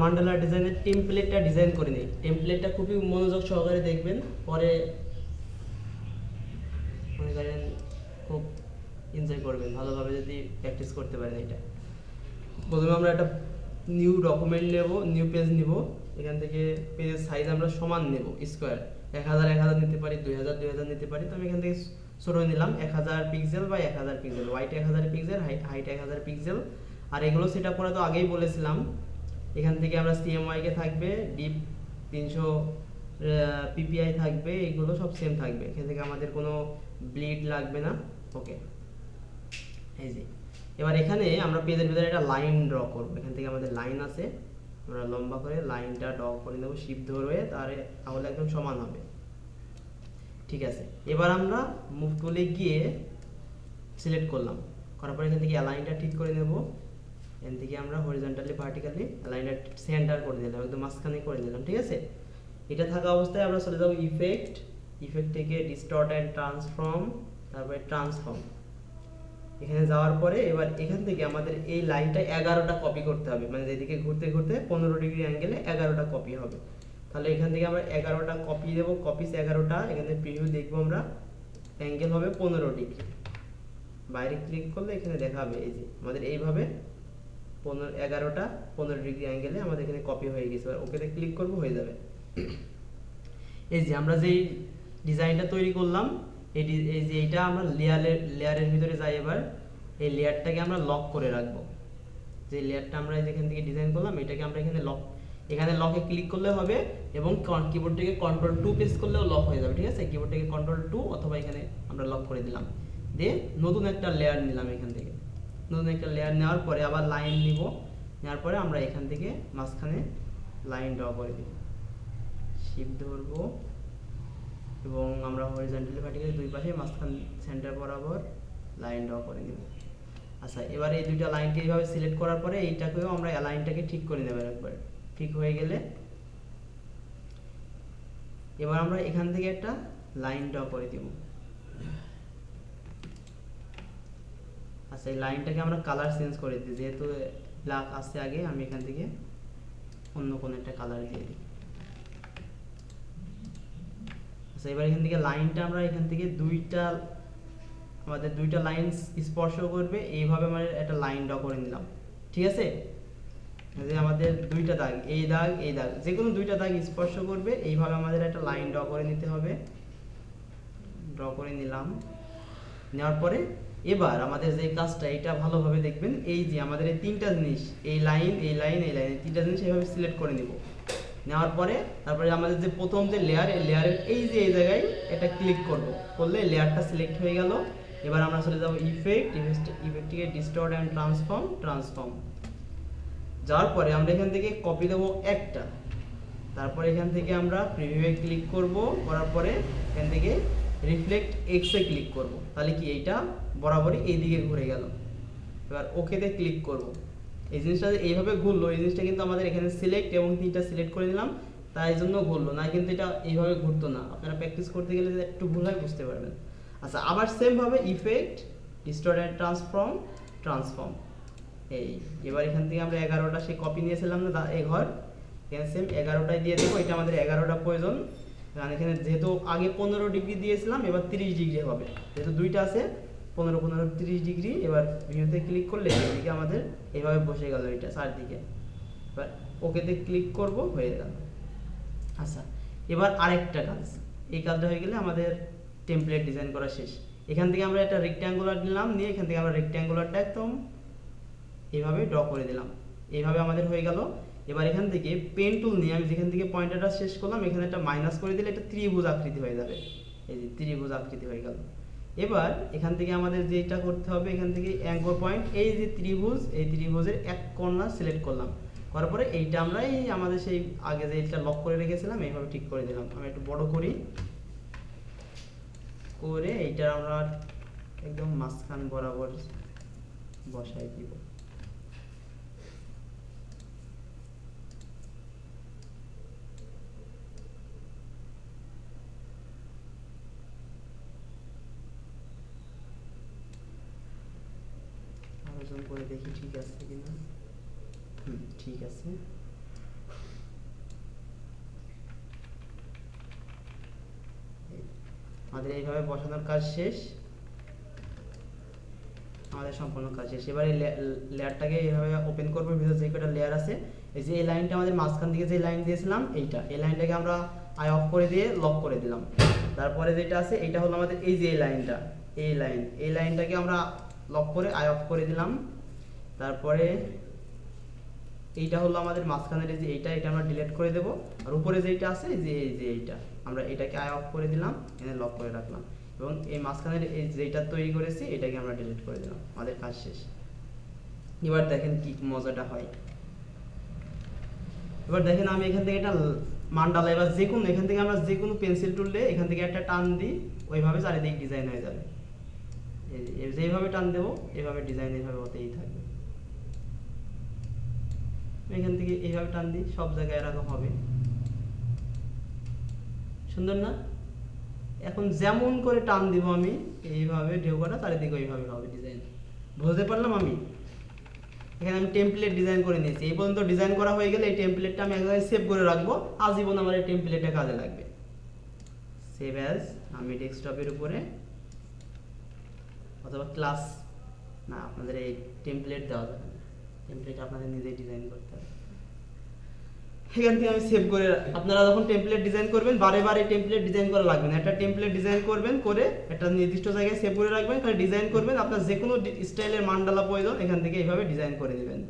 মান্ডালা ডিজাইনের টেমপ্লেটটা ডিজাইন করে নিই। টেমপ্লেটটা খুবই মনোযোগ সহকারে দেখবেন, পরে মনে করেন খুব এনজয় করবেন ভালোভাবে যদি প্র্যাকটিস করতে পারেন। এটা প্রথমে আমরা একটা নিউ ডকুমেন্ট নেব, নিউ পেজ নিব। এখান থেকে পেজের সাইজ আমরা সমান নেব, স্কোয়ার 1000 1000 নিতে পারি, 2000 2000 নিতে পারি। তো আমি এখান থেকে ছোট নিলাম 1000 পিক্সেল বা 1000 pixel, width 1000 pixel, height 1000 pixel. আর এগুলো সেট আপ করা তো আগেই বলেছিলাম। এখান থেকে আমরা সিএমওয়াই কে থাকবে, ডিপ 300 পিপিআই থাকবে, এগুলো সব সেম থাকবে। এখান থেকে আমাদের কোনো ব্লিড লাগবে না। ওকে, এই যে এবার এখানে আমরা পেজের ভিতরে একটা লাইন ড্র করব। এখান থেকে আমাদের লাইন আছে, আমরা লম্বা করে লাইনটা ড্র করে নেব শিপ ধরে, তাহলে একদম সমান হবে। ঠিক আছে, এবার আমরা মুভ টুলে গিয়ে সিলেক্ট করলাম, করার পর এখান থেকে অ্যালাইনটা ঠিক করে নেব। এখান থেকে আমরা হরিজন্টালি ভার্টিক্যালি অ্যালাইনটা সেন্টার করে দিলাম, একদম মাঝখানে করে দিলাম। ঠিক আছে, এটা থাকা অবস্থায় আমরা চলে যাব ইফেক্ট থেকে ডিস্টর্ট অ্যান্ড ট্রান্সফর্ম, তারপরে ট্রান্সফর্ম। এখানে যাওয়ার পরে এবার এখান থেকে আমাদের এই লাইনটা 11টা কপি করতে হবে, মানে এদিকে ঘুরতে ঘুরতে 15 ডিগ্রি অ্যাঙ্গেলে 11টা কপি হবে। তাহলে এখান থেকে আমরা 11টা কপি দেবো, কপিস 11টা। এখানে প্রিভিউ দেখবো আমরা, অ্যাঙ্গেল হবে 15 ডিগ্রি। বাইরে ক্লিক করলে এখানে দেখাবে এই যে আমাদের এইভাবে 11টা 15 ডিগ্রি অ্যাঙ্গেলে আমাদের এখানে কপি হয়ে গেছে। এবার ওকেতে ক্লিক করব, হয়ে যাবে। এই যে আমরা যেই ডিজাইনটা তৈরি করলাম, এই যে এইটা আমরা লেয়ারের ভিতরে যাই। এবার এই লেয়ারটাকে আমরা লক করে রাখবো। যে লেয়ারটা আমরা যেখান থেকে ডিজাইন করলাম, এটাকে আমরা এখানে লকে ক্লিক করলে হবে, এবং কিবোর্ড থেকে Ctrl+2 প্রেস করলেও লক হয়ে যাবে। ঠিক আছে, কিবোর্ড থেকে Ctrl+2 অথবা এখানে আমরা লক করে দিলাম, দিয়ে নতুন একটা লেয়ার নিলাম। এখান থেকে নতুন একটা লেয়ার নেওয়ার পরে আবার লাইন নিব, নেওয়ার পরে আমরা এখান থেকে মাঝখানে লাইন ড্র করে দিব, শিপ ধরবো, এবং আমরা হরিজন্টালি ভার্টিক্যালি দুই পাশে মাঝখান সেন্টার বরাবর লাইন ড্র করে নিব। আচ্ছা, এবারে এই দুইটা লাইনকে এইভাবে সিলেক্ট করার পরে এইটাকেও আমরা লাইনটাকে ঠিক করে নেব একবার। ঠিক হয়ে গেলে এবার আমরা এখান থেকে একটা লাইন ড্র করে দিব। আচ্ছা, এই লাইনটাকে আমরা কালার চেঞ্জ করে দিই, যেহেতু ব্ল্যাক আছে আগে, আমি এখান থেকে অন্য কোনো একটা কালার দিয়ে দিই। আচ্ছা, এবার এখান থেকে লাইনটা আমরা এখান থেকে আমাদের দুইটা লাইন স্পর্শ করবে, এইভাবে আমরা একটা লাইন ড্র করে নিলাম। ঠিক আছে, যে আমাদের দুইটা দাগ, এই দাগ এই দাগ, যে কোনো দুইটা দাগ স্পর্শ করবে, এইভাবে আমাদের একটা লাইন ড্র করে নিতে হবে। ড্র করে নিলাম, নেওয়ার পরে এবার আমাদের যে কাজটা, এটা ভালোভাবে দেখবেন। এই যে আমাদের এই তিনটা জিনিস, এই লাইন এই লাইন এই লাইন, তিনটা জিনিস এইভাবে সিলেক্ট করে নিব। নেওয়ার পরে তারপরে আমাদের যে প্রথম যে লেয়ার, এই লেয়ারের এই যে এই জায়গায় এটা ক্লিক করব, করলে লেয়ারটা সিলেক্ট হয়ে গেল। এবার আমরা চলে যাব ইফেক্ট থেকে ডিস্টর্ট অ্যান্ড ট্রান্সফর্ম। যাওয়ার পরে আমরা এখান থেকে কপি দেবো একটা, তারপরে এখান থেকে আমরা প্রিভিউয়ে ক্লিক করব, করার পরে এখান থেকে রিফ্লেক্ট এক্সে ক্লিক করব। তাহলে কি এইটা বরাবরই এই দিকে ঘুরে গেল। এবার ওকেতে ক্লিক করব। এই জিনিসটা এইভাবে ঘুরলো, এই জিনিসটা কিন্তু আমাদের এখানে সিলেক্ট এবং তিনটা সিলেক্ট করে নিলাম, তাই জন্য ঘুরলো না, কিন্তু এটা এইভাবে ঘুরতো না। আপনারা প্র্যাকটিস করতে গেলে একটু ভুল হয়, বুঝতে পারবেন। আচ্ছা, আবার সেম ভাবে ইফেক্ট ডিস্টর্ট অ্যান্ড ট্রান্সফর্ম। এই এবার এখান থেকে আমরা 11টা সেই কপি নিয়েছিলাম না এই ঘর, এখানে সেম 11টাই দিয়ে দেবো। এটা আমাদের 11টা প্রয়োজন, কারণ এখানে যেহেতু আগে 15 ডিগ্রি দিয়েছিলাম, এবার 30 ডিগ্রি হবে, যেহেতু দুইটা আছে 15 15 30 ডিগ্রি। এবার ভিউতে ক্লিক করলে এদিকে আমাদের এইভাবে বসে গেল এটা চারদিকে। এবার ওকেতে ক্লিক করব, হয়ে গেল। আচ্ছা, এবার আরেকটা কাজ, এই কাজটা হয়ে গেলে আমাদের টেমপ্লেট ডিজাইন করা শেষ। এখান থেকে আমরা একটা রেক্ট্যাঙ্গুলার নিলাম, নিয়ে এখান থেকে আমরা রেক্ট্যাঙ্গুলারটা একদম এইভাবে ড্র করে দিলাম। এইভাবে আমাদের হয়ে গেল। এবার এখান থেকে পেন টুল নিয়ে আমি যেখান থেকে পয়েন্টারটা শেষ করলাম, এখানে একটা মাইনাস করে দিলে এটা ত্রিভুজ আকৃতি হয়ে যাবে। এই যে ত্রিভুজ আকৃতি হয়ে গেল। এবার এখান থেকে আমাদের যেটা করতে হবে, এখান থেকে অ্যাঙ্কর পয়েন্ট, এই যে ত্রিভুজ, এই ত্রিভুজের এক কর্নার সিলেক্ট করলাম, করার পরে এইটা আমরা এই আমাদের সেই আগে যে এটা লক করে রেখেছিলাম, এইভাবে ঠিক করে দিলাম। আমি একটু বড় করি, করে এইটা আমরা একদম মাঝখান বরাবর বসাই দিব। আলোচনা করে দেখি ঠিক আছে কিনা। ঠিক আছে। আমাদের এইভাবে বসানোর কাজ শেষ, আমাদের সম্পূর্ণ কাজ শেষ। এবার এই লেয়ারটাকে এইভাবে ওপেন করবো, ভিতরে যে কটা লেয়ার আছে, এই যে এই লাইনটা আমাদের মাঝখান থেকে যে লাইন দিয়েছিলাম এইটা, এই লাইনটাকে আমরা আই অফ করে দিয়ে লক করে দিলাম। তারপরে যেটা আছে এইটা হলো আমাদের এই যে এই লাইনটা, এই লাইনটাকে আমরা লক করে আই অফ করে দিলাম। তারপরে এইটা হলো আমাদের মাঝখানের এই যে এটা আমরা ডিলিট করে দেব। আর উপরে যেটা আছে এই যে এইটা, আমরা এটাকে আই অফ করে দিলাম, এখানে লক করে রাখলাম, এবং এই মাঝখানের এই যেটা তৈরি করেছি এটাকে আমরা ডিলিট করে দিলাম। আমাদের কাজ শেষ। এবার দেখেন কি মজাটা হয়। এবার দেখেন আমি এখান থেকে একটা মান্ডালা, এবার যে কোনো এখান থেকে আমরা যে কোনো পেন্সিল টুল দিয়ে এখান থেকে একটা টান দিই, ওইভাবে চারিদিকে ডিজাইন হয়ে যাবে। যেভাবে টান দেবো এইভাবে ডিজাইন এইভাবে হতেই থাকবে। এখান থেকে এইভাবে টান দিই, সব জায়গায় এরকম হবে। সুন্দর না? এখন যেমন করে টান দিব আমি এইভাবে ঢেউ করা চারিদিকে ওইভাবে হবে ডিজাইন। বুঝতে পারলাম? আমি এখানে আমি টেমপ্লেট ডিজাইন করে নিয়েছি। এই পর্যন্ত ডিজাইন করা হয়ে গেলে এই টেমপ্লেটটা আমি এক জায়গায় সেভ করে রাখবো, আজীবন আমার এই টেমপ্লেটটা কাজে লাগবে। সেভ অ্যাজ, আমি ডেস্কটপের উপরে অথবা ক্লাস, না আপনাদের এই টেমপ্লেট দেওয়া যাবে না, টেমপ্লেট আপনাদের নিজেই ডিজাইন করতে হবে। এখান থেকে আমি সেভ করে, আপনারা যখন টেমপ্লেট ডিজাইন করবেন বারে বারে টেমপ্লেট ডিজাইন করা লাগবে না, একটা টেমপ্লেট ডিজাইন করবেন, করে একটা নির্দিষ্ট জায়গায় সেভ করে রাখবেন, এখানে ডিজাইন করবেন, আপনার যে কোনো স্টাইলের মান্ডালা প্রয়োজন এখান থেকে এইভাবে ডিজাইন করে দিবেন।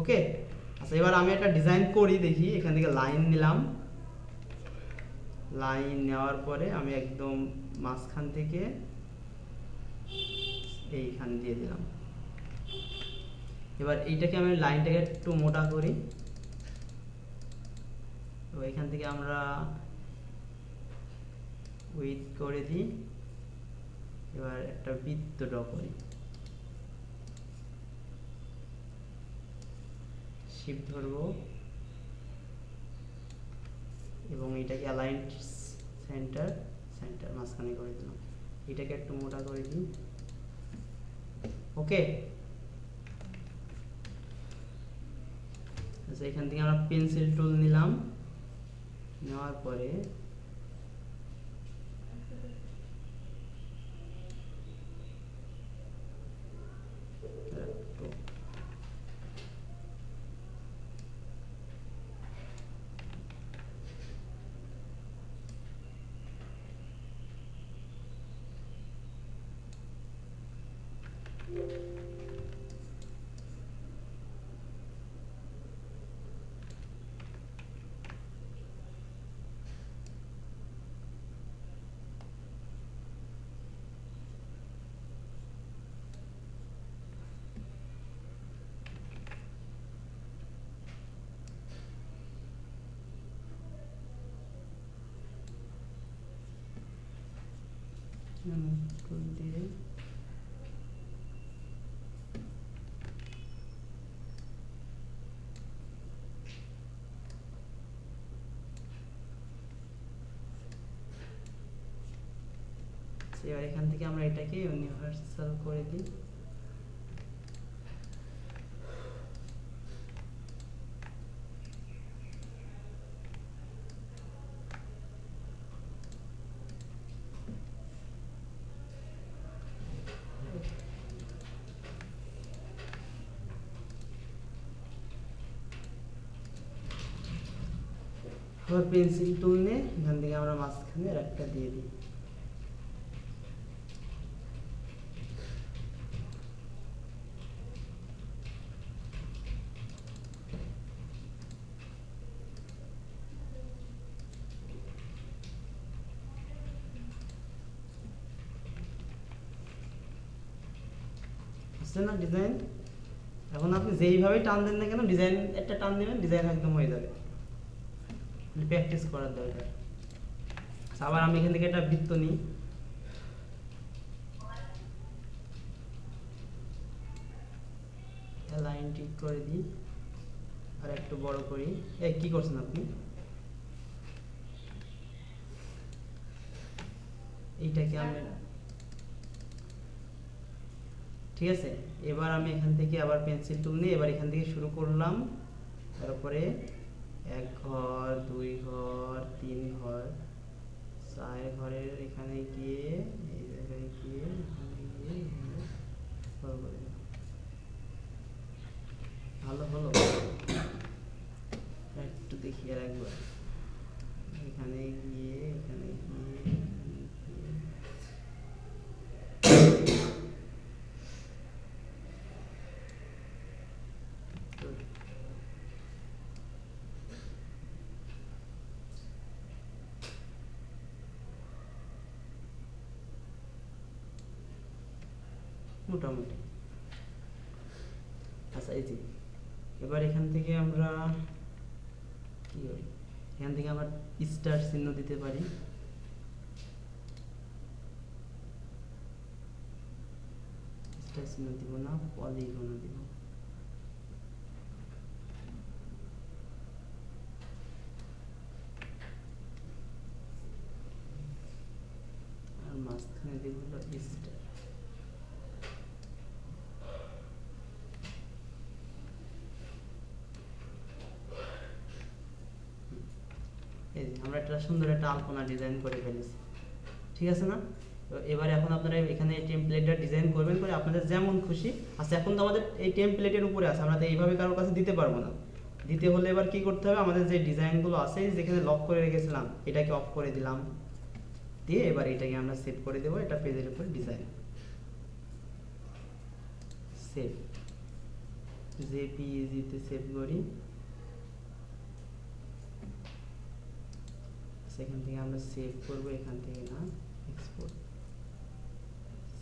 ওকে, আচ্ছা এবার আমি একটা ডিজাইন করি, দেখি। এখান থেকে লাইন নিলাম, লাইন নেওয়ার পরে আমি একদম মাঝখান থেকে এইখান দিয়ে দিলাম। এবার এইটাকে আমি লাইনটাকে একটু মোটা করি, তো এখান থেকে আমরা উইথ করে দিই। এবার একটা বৃত্ত ড্র করি, শিফট ধরবো এবং এটাকে অ্যালাইন সেন্টার মাঝখানে করে দিলাম। এটাকে একটু মোটা করে দিই। ওকে, আচ্ছা এখান থেকে আমরা পেন্সিল টুল নিলাম, নেওয়ার পরে টুল দিয়ে এবার এখান থেকে আমরা এটাকে ইউনিভার্সাল করে দিই। এবার পেন্সিল টুল নিয়ে এখান থেকে আমরা মাঝখানে একটা দিয়ে দিই। বুঝছেন না ডিজাইন? এখন আপনি যেইভাবে টান দেন না কেন, ডিজাইন একটা টান দেবেন, ডিজাইন একদম হয়ে যাবে। প্র্যাকটিস করার দরকার। আবার আমি এখান থেকে একটা বৃত্ত নিই, লাইন ঠিক করে দিই আর একটু বড় করি। এই কি করছেন আপনি? এইটাকে আমি, ঠিক আছে। এবার আমি এখান থেকে আবার পেন্সিল টুল নিয়ে এবার এখান থেকে শুরু করলাম। তারপরে 1 ঘর 2 ঘর 3 ঘর চায়ের ঘরের এখানে গিয়ে এই জায়গায় গিয়ে এখানে গিয়ে এখানে scroll করে দিলাম। ভালো হলো, একটু দেখি আর একবার। এখানে গিয়ে এখানে গিয়ে এখানে গিয়ে তো মোটামুটি। আচ্ছা এই যে এবার এখান থেকে আমরা কি করি, এখান থেকে আবার স্টার চিহ্ন দিতে পারি। স্টার চিহ্ন দিব না, পলিগন দিব। আর মাঝখানে দিব হলো স্টার। এই যে আমরা একটা সুন্দর একটা আলপনা ডিজাইন করে ফেলেছি, ঠিক আছে না? তো এবার এখন আপনারা এখানে টেমপ্লেটটা ডিজাইন করবেন, করে আপনাদের যেমন খুশি। আচ্ছা এখন তো আমাদের এই টেমপ্লেটের উপরে আছে, আমরা তো এইভাবে কারোর কাছে দিতে পারবো না। দিতে হলে এবার কি করতে হবে, আমাদের যে ডিজাইনগুলো আছে যেখানে লক করে রেখেছিলাম এটাকে অফ করে দিলাম, দিয়ে এবার এটাকে আমরা সেভ করে দেবো। এটা পেজের উপর ডিজাইন সেভ, জেপিইজি-তে সেভ করি। সেখান থেকে আমরা সেভ করব, এখান থেকে না, এক্সপোর্ট,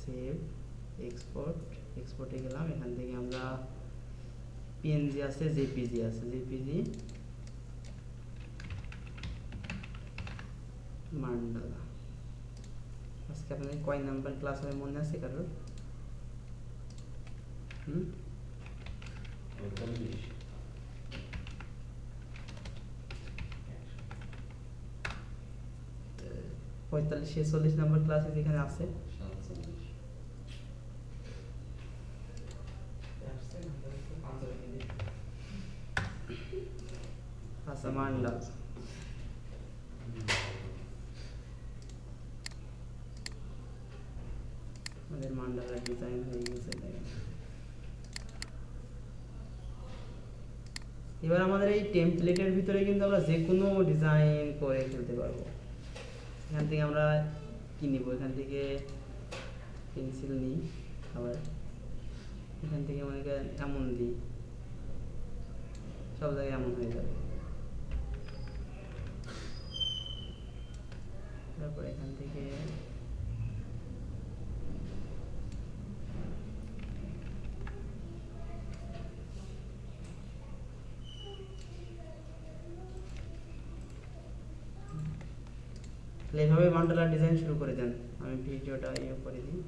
সেভ, এক্সপোর্ট। এক্সপোর্টে গেলাম, এখান থেকে আমরা পিএনজি আছে, জেপিজি আছে, জেপিজি মান্ডালা। আজকে আপনাদের কয় নাম্বার ক্লাস হবে মনে আছে কারোর? পঁয়তাল্লিশ, 46 নাম্বার ক্লাসে যেখানে আছে। আচ্ছা মান্ডাল, আমাদের মান্ডালার ডিজাইন হয়ে গেছে। এবার আমাদের এই টেমপ্লেটের ভিতরে কিন্তু আমরা যে কোনো ডিজাইন করে ফেলতে পারবো। এখান থেকে আমরা কি নিব, এখান থেকে পেন্সিল নিই, আবার এখান থেকে অনেকে এমন দিই, সব জায়গায় এমন হয়ে যাবে। তারপর এখান থেকে এইভাবে মান্ডালার ডিজাইন শুরু করে দেন। আমি ভিডিওটা ইয়ে করে দিই।